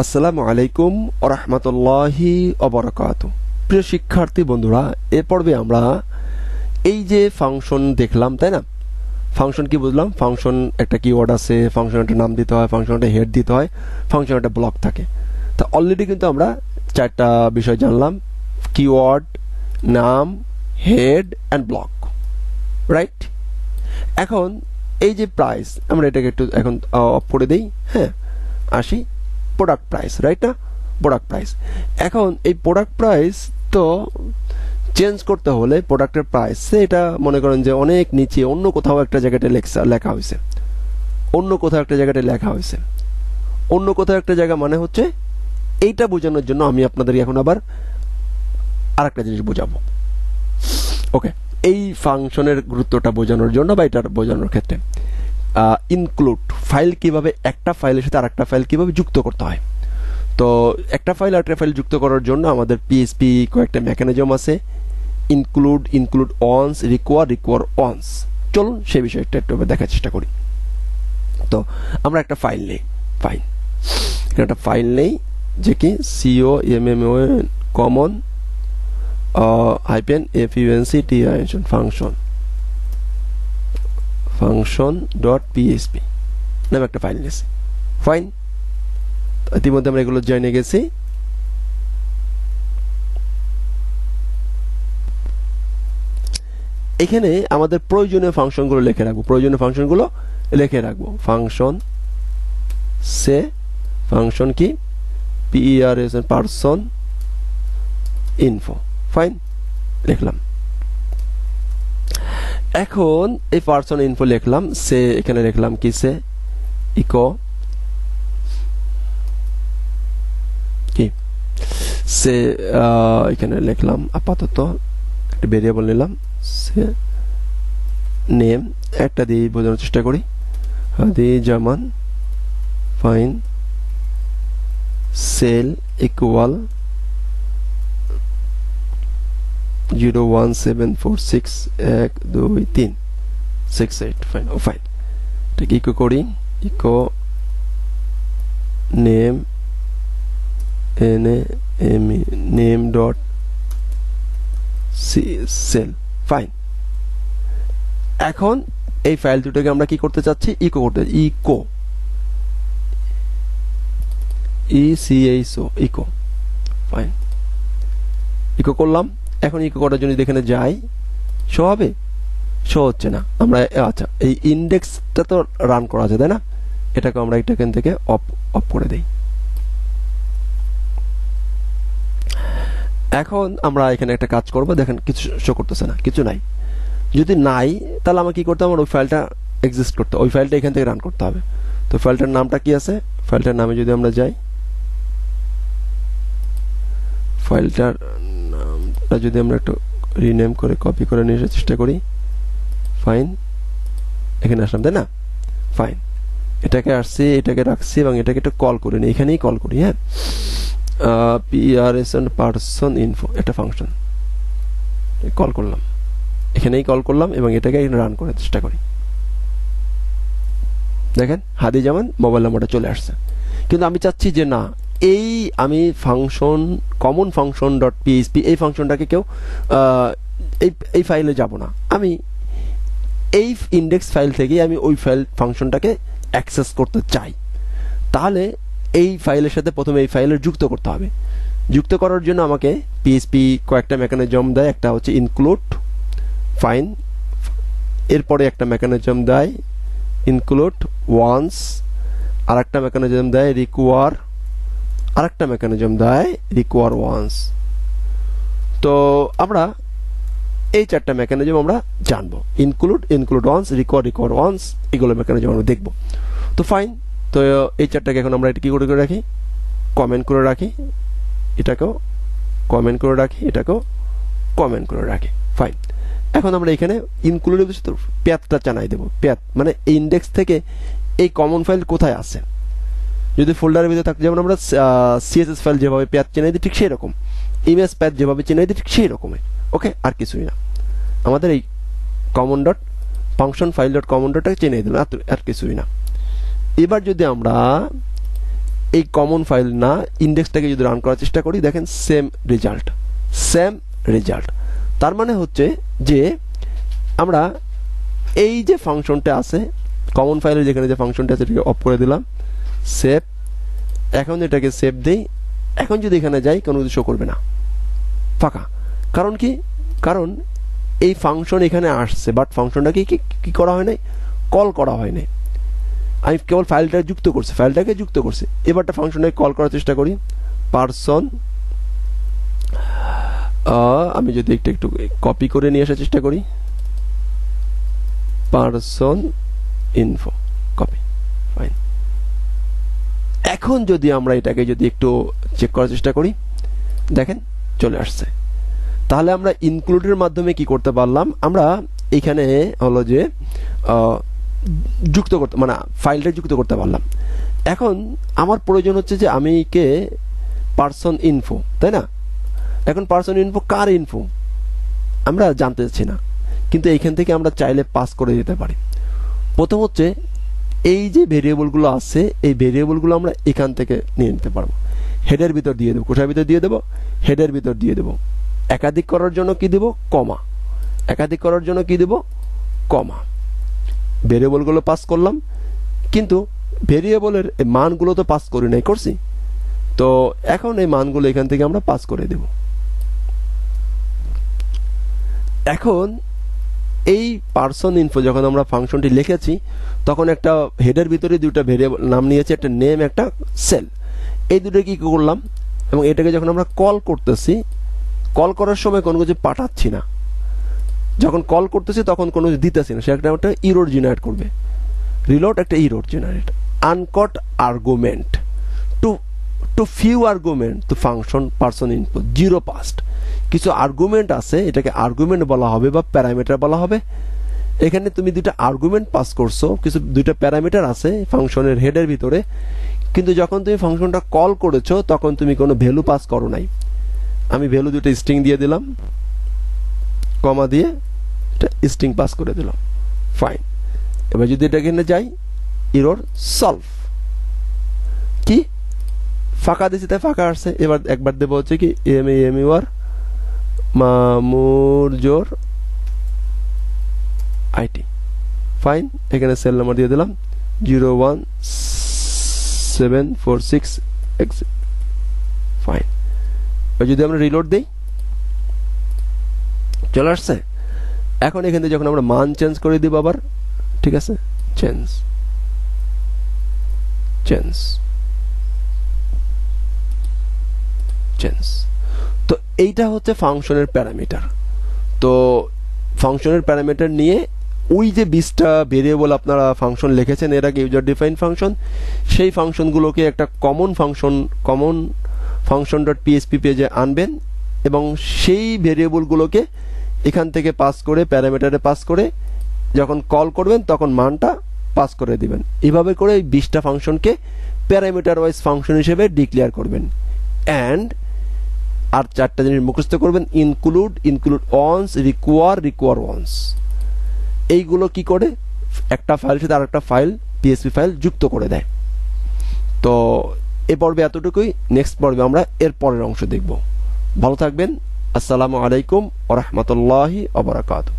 আসসালামু আলাইকুম ওয়া রাহমাতুল্লাহি ওয়া বারাকাতুহু। প্রিয় শিক্ষার্থী বন্ধুরা, এই পর্বে আমরা এই যে ফাংশন দেখলাম, তাই না? ফাংশন কি বুঝলাম? ফাংশন একটা কিওয়ার্ড আছে, ফাংশন একটা নাম দিতে হয়, ফাংশন একটা হেড দিতে হয়, ফাংশন একটা ব্লক থাকে। তো অলরেডি কিন্তু আমরা চারটা বিষয় জানলাম: কিওয়ার্ড, নাম, হেড এন্ড ব্লক, রাইট? এখন এই যে প্রাইস, আমরা এটাকে একটু এখন অফ করে দেই। হ্যাঁ, আসি প্রোডাক্ট প্রাইস, রাইট না? Product price. এখন এই প্রোডাক্ট প্রাইস তো চেঞ্জ করতে হলে প্রোডাক্টের প্রাইস, এটা মনে করেন যে অনেক নিচে অন্য কোথাও একটা জায়গাতে লেখা হয়েছে, অন্য কোথাও একটা জায়গাতে লেখা হয়েছে। অন্য কোথাও একটা জায়গা মানে হচ্ছে এইটা বোঝানোর জন্য আমি আপনাদের এখন আবার আরেকটা জিনিস বোঝাবো। ওকে, এই ফাংশনের গুরুত্বটা বোঝানোর জন্য বা এটার বোঝানোর ক্ষেত্রে ইনক্লুড ফাইল কিভাবে, একটা ফাইলের সাথে আরেকটা ফাইল কিভাবে যুক্ত করতে হয়। তো একটা ফাইল আরেকটা ফাইল যুক্ত করার জন্য আমাদের পিএইচপি কয়েকটা মেকানিজম আছে: include, include once, require once. চলুন সেই বিষয়টা একটু দেখার চেষ্টা করি। তো আমরা একটা ফাইল নেই, একটা ফাইল নেই যে কি COMMO কমন -func function.php নামে একটা ফাইল নিয়েছি। ফাইন, ইতিমধ্যে আমরা এগুলো জেনে গেছি। এখানে আমাদের প্রয়োজনীয় ফাংশনগুলো লিখে রাখবো। ফাংশন সে, ফাংশন কি পারসন ইনফো। ফাইন, লিখলাম। এখন এই পারসন ইনফো লিখলাম, সে এখানে লিখলাম কি, সে ইকো কি, সে এখানে লিখলাম আপাতত একটা ভেরিয়েবল নিলাম, সে নেম একটা দিয়ে বোঝানোর চেষ্টা করি, Hadi Zaman. Fine, cell equal 017461238। Fine, ও ফাইন, ঠিক ইকো করি, echo name name dot cell. Fine, এখন এই ফাইল দুটোকে আমরা কি করতে চাচ্ছি? ইকো করতে, ইকো ইকো। ফাইন, ইকো করলাম। এখন ইকো করার জন্য এখানে যাই, শো হবে? শো হচ্ছে না। আমরা আচ্ছা, এই ইন্ডেক্সটা তো রান করা আছে, তাই না? এটাকে আমরা এখান থেকে অফ করে দেই। এখন আমরা এখানে একটা কাজ করব। দেখেন কিছু শো করতেছে না, কিছু নাই। যদি নাই তাহলে আমাকে কি করতে হবে? আমার ওই ফাইলটা এক্সিস্ট করতে, ওই ফাইলটা এখান থেকে রান করতে হবে। তো ফাইলটার নামটা কি আছে? ফাইলটার নামে যদি আমরা যাই, ফাইলটার নামটা যদি আমরা একটু রিনেম করে কপি করে নিয়ে আসার চেষ্টা করি। ফাইন, এখানে আসলাম, তাই না? ফাইন, এটাকে আসছি, এটাকে রাখছি এবং এটাকে একটু কল করে নিই, এখানেই কল করি। হ্যাঁ, পারসন ইনফো একটা ফাংশন কল করলাম, এখানেই কল করলাম এবং এটাকে রান করার চেষ্টা করি। দেখেন হাদি জামান মোবাইল নাম্বারটা চলে আসছে। কিন্তু আমি চাচ্ছি যে না, এই আমি function common function dot PHP এই ফাংশনটাকে কেউ এই ফাইলে যাব না, আমি এই ইন্ডেক্স ফাইল থেকে আমি ওই ফাইল ফাংশনটাকে অ্যাক্সেস করতে চাই। তাহলে এই ফাইলের সাথে প্রথমে এই ফাইলের যুক্ত করতে হবে। যুক্ত করার জন্য আমাকে পিএইচপি কয়েকটা মেকানিজম দেয়। একটা হচ্ছে ইনক্লুড, ফাইন, এরপরে একটা মেকানিজম দেয় ইনক্লুড ওয়ান্স, আরেকটা মেকানিজম দেয় রিকোয়ার, আরেকটা মেকানিজম দেয় রিকোয়ার ওয়ান্স। তো আমরা এই চারটা মেকানিজম আমরা জানবো: ইনক্লুড ওয়ান্স, রিকোয়ার ওয়ান্স, এগুলো মেকানিজম আমরা দেখবো। তো ফাইন, তো এই চারটাকে এখন আমরা এটা কি করে রাখি? কমেন্ট করে রাখি, এটাকেও কমেন্ট করে রাখি, এটাকেও কমেন্ট করে রাখি। ফাইন, এখন আমরা এখানে ইনক্লুডের ভিতরে প্যাথটা জানাই দেবো। প্যাথ মানে ইন্ডেক্স থেকে এই কমন ফাইল কোথায় আছে। যদি ফোল্ডারের ভিতরে থাকে, যেমন আমরা CSS ফাইল যেভাবে প্যাথ চেনাই দিই ঠিক সেই রকম, ইমেজ প্যাথ যেভাবে চেনাই দিই ঠিক সেই রকমের। ওকে, আর কিছুই না, আমাদের এই common dot function file dot common ডটটাকে চেনাই দিলাম, আর কিছুই না। এবার যদি আমরা এই কমন ফাইল না ইন্ডেক্সটাকে যদি রান করার চেষ্টা করি দেখেন সেম রেজাল্ট। তার মানে হচ্ছে যে আমরা এই যে ফাংশনটা আছে কমন ফাইলের যেখানে যে ফাংশনটা আছে এটাকে অফ করে দিলাম, সেভ। এখন এটাকে সেভ দেই। এখন যদি এখানে যাই কোনো কিছু শো করবে না, ফাঁকা। কারণ কি? কারণ এই ফাংশন এখানে আসছে বাট ফাংশনটাকে কি করা হয় নাই, কল করা হয় নাই। আমি কেবল ফাইলটাকে যুক্ত করছি। এবারটা ফাংশনটাকে কল করার চেষ্টা করি। পারসন, আমি যদি একটু কপি করে নিয়ে আসার চেষ্টা করি, পারসন ইনফো, কপি, ফাইন। এখন যদি আমরা এটাকে যদি একটু চেক করার চেষ্টা করি দেখেন চলে আসছে। তাহলে আমরা ইনক্লুডের মাধ্যমে কি করতে পারলাম, আমরা এখানে হলো যে যুক্ত করতে মানে ফাইলটা যুক্ত করতে পারলাম। এখন আমার প্রয়োজন হচ্ছে যে আমি কে পারসন ইনফো, তাই না? এখন পারসন ইনফো কার ইনফো আমরা জানতে চাচ্ছি না, কিন্তু এইখান থেকে আমরা চাইলে পাস করে দিতে পারি। প্রথম হচ্ছে এই যে ভেরিয়েবলগুলো আছে এই ভেরিয়েবলগুলো আমরা এখান থেকে নিয়ে নিতে পারবো। হেডের ভিতর দিয়ে দেবো, কোথার ভিতর দিয়ে দেবো, হেডের ভিতর দিয়ে দেবো। একাধিক করার জন্য কি দেব, কমা। একাধিক করার জন্য কি দেব, কমা। ভেরিয়েবলগুলো পাস করলাম, কিন্তু ভেরিয়েবলের মানগুলো তো পাস করি নাই, করছি। তো এখন এই মানগুলো এখান থেকে আমরা পাস করে দেব। এখন এই পারসন ইনফো যখন আমরা ফাংশনটি লিখেছি তখন একটা হেডের ভিতরে দুটো ভেরিয়েবল নাম নিয়েছে, একটা নেম, একটা সেল। এই দুটো কি করলাম, এবং এটাকে যখন আমরা কল করতেছি, কল করার সময় কোনো কিছু পাঠাচ্ছি না। যখন কল করতেছি তখন কোনো কিছু দিতেছি না, সে একটা ইরর জেনারেট করবে। রিলোড একটা error generate. Uncaught argument too few argument to function person input 0 passed. কিছু আর্গুমেন্ট আছে, এটাকে আর্গুমেন্ট বলা হবে বা প্যারামিটার বলা হবে। এখানে তুমি দুইটা আর্গুমেন্ট পাস করছো, কিছু দুইটা প্যারামিটার আছে ফাংশনের হেডের ভিতরে, কিন্তু যখন তুমি ফাংশনটা কল করেছো তখন তুমি কোনো ভ্যালু পাস করো নাই। আমি ভ্যালু দুটো স্ট্রিং দিয়ে দিলাম, কমা দিয়ে এটা স্ট্রিং পাস করে দিলাম, ফাইন। এবার যদি এটা এখানে যাই, এরর সলভ। কি ফাঁকা দিয়েছি তাই ফাঁকা আসছে। এবার একবার দেবো হচ্ছে কি এমইউআর মামুরজোর আইটি, ফাইন। এখানে সেল নাম্বার দিয়ে দিলাম 01746, ফাইন। যদি আমরা রিলোড দেই চলে আসছে। এখন এখান থেকে যখন আমরা মান চেঞ্জ করে দিব আবার, ঠিক আছে, চেঞ্জ। তো এইটা হচ্ছে ফাংশনের প্যারামিটার। তো ফাংশনের প্যারামিটার নিয়ে ওই যে 20টা ভেরিয়েবল আপনারা ফাংশন লিখেছেন এর আগে ইউজার ডিফাইন ফাংশন, সেই ফাংশনগুলোকে একটা কমন ফাংশন ডট পিএইচপি পেজে আনবেন এবং সেই ভেরিয়েবলগুলোকে এখান থেকে পাস করে প্যারামিটারে পাস করে যখন কল করবেন তখন মানটা পাস করে দিবেন। এভাবে করে 20টা ফাংশনকে প্যারামিটার ওয়াইজ ফাংশন হিসেবে ডিক্লেয়ার করবেন। অ্যান্ড আর 4টা জিনিস মুখস্থ করবেন, ইনক্লুড অনস, রিকোয়ার অনস। এইগুলো কি করে একটা ফাইলের সাথে আরেকটা ফাইল পিএইচপি ফাইল যুক্ত করে দেয়। তো এ পর্বে এতটুকুই। নেক্সট পর্বে আমরা এর পরের অংশ দেখব। ভালো থাকবেন। আসসালামু আলাইকুম ওয়া রাহমাতুল্লাহি ওয়া বারাকাতুহু।